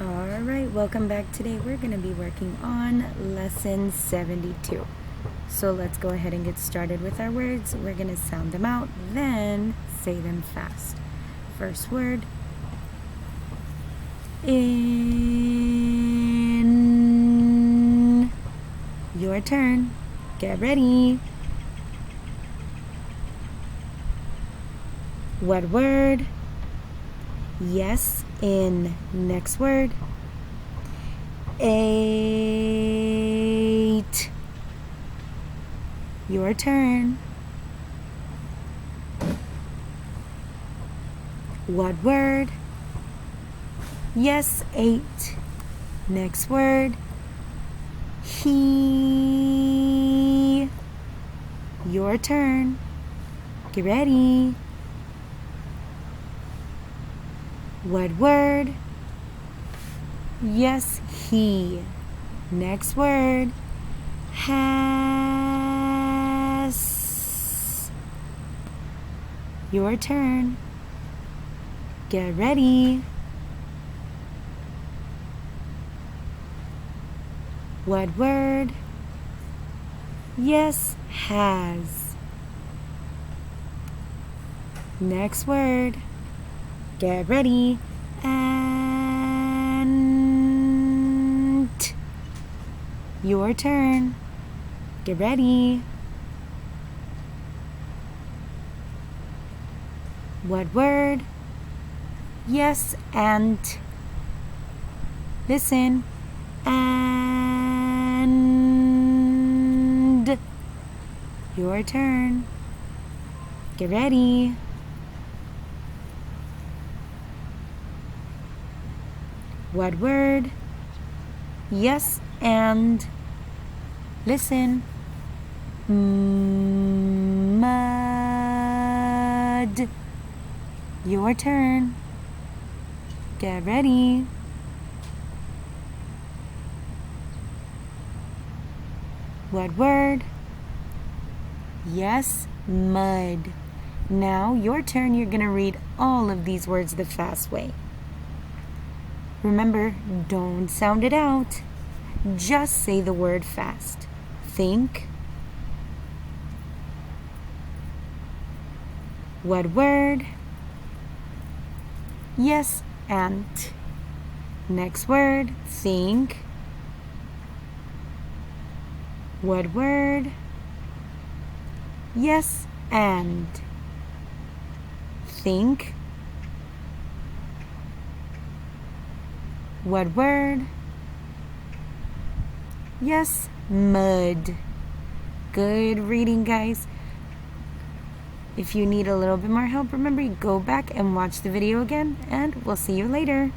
Alright, welcome back. Today we're going to be working on lesson 72. So let's go ahead and get started with our words. We're going to sound them out, then say them fast. First word, in. Your turn. Get ready. What word? Yes, in. Next word. 8. Your turn. What word? Yes, 8. Next word. He. Your turn. Get ready. What word? Yes, he. Next word. Has. Your turn. Get ready. What word? Yes, has. Next word. Get ready. And. Your turn. Get ready. What word? Yes, and. Listen. And. Your turn. Get ready. What word? Yes, and. Listen. Mud. Your turn. Get ready. What word? Yes, mud. Now, your turn. You're going to read all of these words the fast way. Remember, don't sound it out. Just say the word fast. Think. What word? Yes, and. Next word. Think. What word? Yes, and. Think. What word? Yes, mud. Good reading, guys. If you need a little bit more help, remember, go back and watch the video again, and we'll see you later.